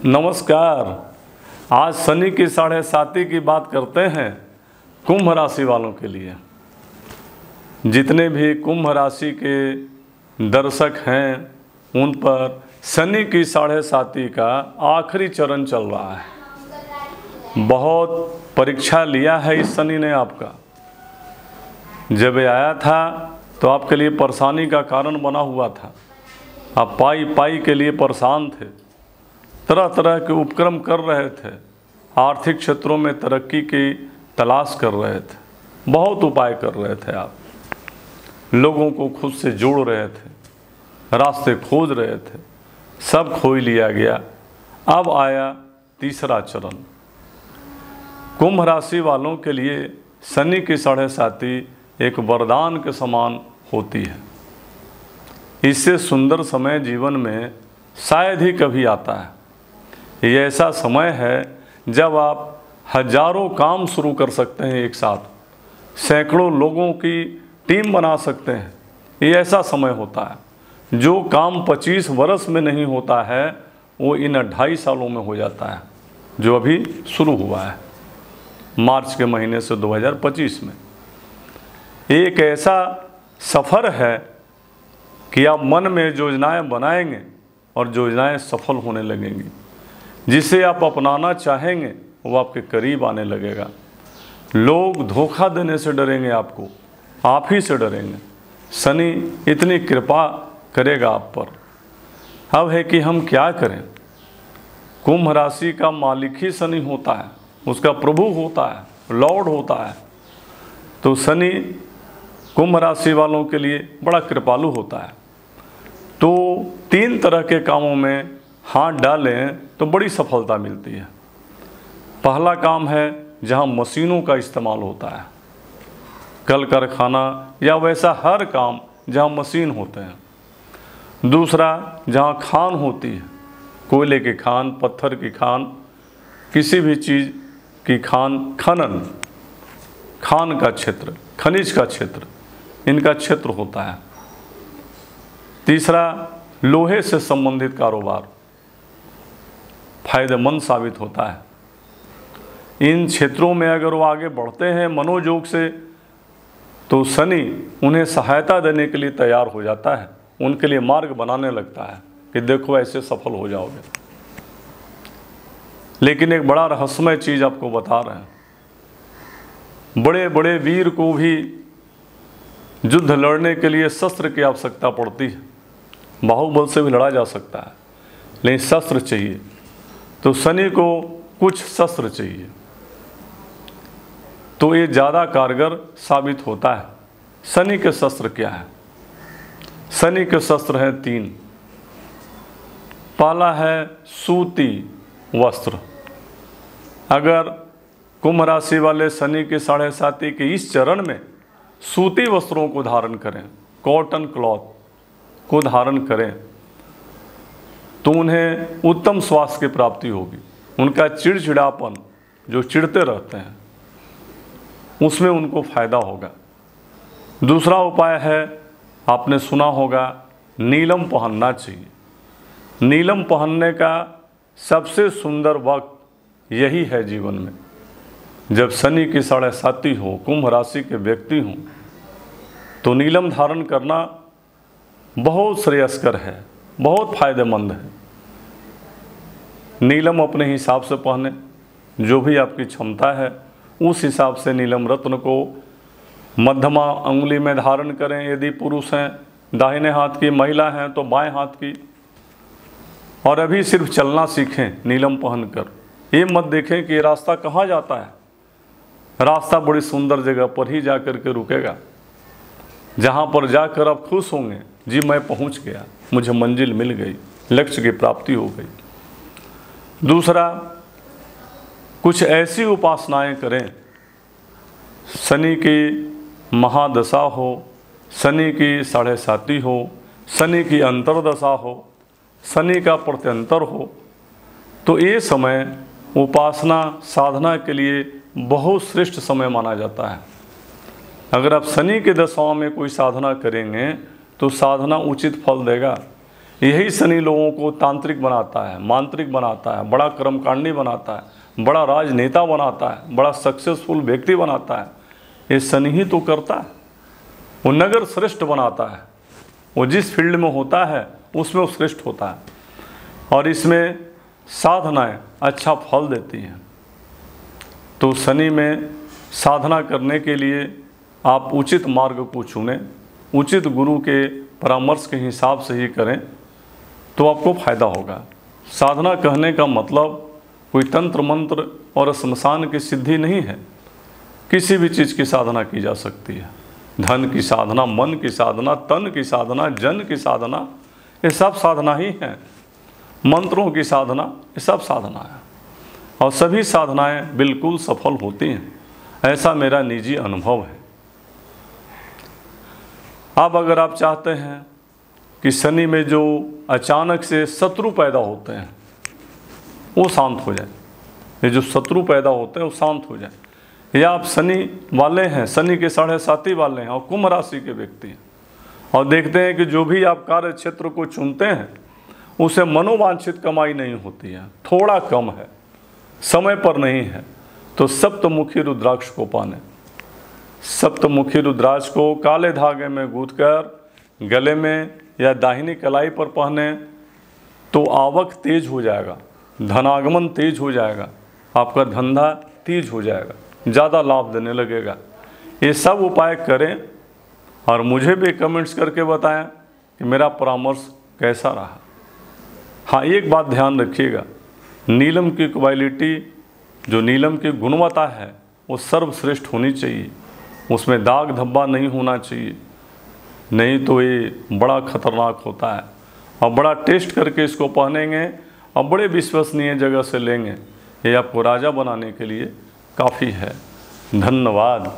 नमस्कार। आज शनि की 7.5 की बात करते हैं कुंभ राशि वालों के लिए। जितने भी कुंभ राशि के दर्शक हैं उन पर शनि की 7.5 का आखिरी चरण चल रहा है। बहुत परीक्षा लिया है इस शनि ने आपका। जब ये आया था तो आपके लिए परेशानी का कारण बना हुआ था। आप पाई के लिए परेशान थे, तरह तरह के उपक्रम कर रहे थे, आर्थिक क्षेत्रों में तरक्की की तलाश कर रहे थे, बहुत उपाय कर रहे थे। आप लोगों को खुद से जोड़ रहे थे, रास्ते खोज रहे थे, सब खो लिया गया। अब आया तीसरा चरण। कुंभ राशि वालों के लिए शनि की 7.5 एक वरदान के समान होती है। इससे सुंदर समय जीवन में शायद ही कभी आता है। ये ऐसा समय है जब आप हजारों काम शुरू कर सकते हैं एक साथ, सैकड़ों लोगों की टीम बना सकते हैं। ये ऐसा समय होता है जो काम 25 वर्ष में नहीं होता है वो इन 2.5 सालों में हो जाता है, जो अभी शुरू हुआ है मार्च के महीने से 2025 में। एक ऐसा सफ़र है कि आप मन में योजनाएं बनाएंगे और योजनाएं सफल होने लगेंगी। जिसे आप अपनाना चाहेंगे वो आपके करीब आने लगेगा। लोग धोखा देने से डरेंगे, आपको आप ही से डरेंगे। शनि इतनी कृपा करेगा आप पर। अब है कि हम क्या करें। कुंभ राशि का मालिक ही शनि होता है, उसका प्रभु होता है, लॉर्ड होता है। तो शनि कुंभ राशि वालों के लिए बड़ा कृपालु होता है। तो 3 तरह के कामों में हाथ डालें तो बड़ी सफलता मिलती है। पहला काम है जहां मशीनों का इस्तेमाल होता है, कल कारखाना या वैसा हर काम जहां मशीन होते हैं। दूसरा जहां खान होती है, कोयले की खान, पत्थर की खान, किसी भी चीज़ की खान, खनन, खान का क्षेत्र, खनिज का क्षेत्र, इनका क्षेत्र होता है। तीसरा लोहे से संबंधित कारोबार फायदेमंद साबित होता है। इन क्षेत्रों में अगर वो आगे बढ़ते हैं मनोयोग से तो शनि उन्हें सहायता देने के लिए तैयार हो जाता है, उनके लिए मार्ग बनाने लगता है कि देखो ऐसे सफल हो जाओगे। लेकिन एक बड़ा रहस्यमय चीज़ आपको बता रहे हैं। बड़े बड़े वीर को भी युद्ध लड़ने के लिए शस्त्र की आवश्यकता पड़ती है। बाहुबल से भी लड़ा जा सकता है लेकिन शस्त्र चाहिए। तो शनि को कुछ शस्त्र चाहिए, तो ये ज़्यादा कारगर साबित होता है। शनि के शस्त्र क्या है? शनि के शस्त्र हैं 3। पहला है सूती वस्त्र। अगर कुंभ राशि वाले शनि की 7.5 के इस चरण में सूती वस्त्रों को धारण करें, कॉटन क्लॉथ को धारण करें, तो उन्हें उत्तम स्वास्थ्य की प्राप्ति होगी। उनका चिड़चिड़ापन जो चिढ़ते रहते हैं उसमें उनको फायदा होगा। दूसरा उपाय है, आपने सुना होगा, नीलम पहनना चाहिए। नीलम पहनने का सबसे सुंदर वक्त यही है जीवन में, जब शनि की 7.5 हो, कुंभ राशि के व्यक्ति हों, तो नीलम धारण करना बहुत श्रेयस्कर है, बहुत फायदेमंद है। नीलम अपने हिसाब से पहने, जो भी आपकी क्षमता है उस हिसाब से नीलम रत्न को मध्यमा अंगुली में धारण करें। यदि पुरुष हैं दाहिने हाथ की, महिला हैं तो बाएं हाथ की। और अभी सिर्फ चलना सीखें नीलम पहनकर। ये मत देखें कि ये रास्ता कहाँ जाता है। रास्ता बड़ी सुंदर जगह पर ही जा कर के रुकेगा, जहाँ पर जाकर आप खुश होंगे, जी मैं पहुँच गया, मुझे मंजिल मिल गई, लक्ष्य की प्राप्ति हो गई। दूसरा, कुछ ऐसी उपासनाएं करें, शनि की महादशा हो, शनि की 7.5 हो, शनि की अंतर्दशा हो, शनि का प्रत्यंतर हो, तो ये समय उपासना साधना के लिए बहुत श्रेष्ठ समय माना जाता है। अगर आप शनि के दशाओं में कोई साधना करेंगे तो साधना उचित फल देगा। यही शनि लोगों को तांत्रिक बनाता है, मांत्रिक बनाता है, बड़ा कर्मकांडी बनाता है, बड़ा राजनेता बनाता है, बड़ा सक्सेसफुल व्यक्ति बनाता है। ये शनि ही तो करता है। वो नगर श्रेष्ठ बनाता है, वो जिस फील्ड में होता है उसमें वो श्रेष्ठ होता है, और इसमें साधनाएं अच्छा फल देती हैं। तो शनि में साधना करने के लिए आप उचित मार्ग को चुनें, उचित गुरु के परामर्श के हिसाब से ही करें तो आपको फायदा होगा। साधना कहने का मतलब कोई तंत्र मंत्र और श्मशान की सिद्धि नहीं है। किसी भी चीज़ की साधना की जा सकती है। धन की साधना, मन की साधना, तन की साधना, जन की साधना, ये सब साधना ही है। मंत्रों की साधना, ये सब साधना है, और सभी साधनाएं बिल्कुल सफल होती हैं। ऐसा मेरा निजी अनुभव है। अब अगर आप चाहते हैं कि शनि में जो अचानक से शत्रु पैदा होते हैं वो शांत हो जाए, ये जो शत्रु पैदा होते हैं वो शांत हो जाए, या आप शनि वाले हैं, शनि के 7.5 वाले हैं और कुंभ राशि के व्यक्ति हैं, और देखते हैं कि जो भी आप कार्य क्षेत्र को चुनते हैं उसे मनोवांछित कमाई नहीं होती है, थोड़ा कम है, समय पर नहीं है, तो सप्तमुखी रुद्राक्ष को पाने। सप्तमुखी रुद्राक्ष को काले धागे में गूंथकर गले में या दाहिनी कलाई पर पहने तो आवक तेज हो जाएगा, धनागमन तेज हो जाएगा, आपका धंधा तेज हो जाएगा, ज़्यादा लाभ देने लगेगा। ये सब उपाय करें और मुझे भी कमेंट्स करके बताएं कि मेरा परामर्श कैसा रहा। हाँ, एक बात ध्यान रखिएगा, नीलम की क्वालिटी, जो नीलम की गुणवत्ता है वो सर्वश्रेष्ठ होनी चाहिए, उसमें दाग धब्बा नहीं होना चाहिए, नहीं तो ये बड़ा खतरनाक होता है। और बड़ा टेस्ट करके इसको पहनेंगे और बड़े विश्वसनीय जगह से लेंगे, ये आपको राजा बनाने के लिए काफ़ी है। धन्यवाद।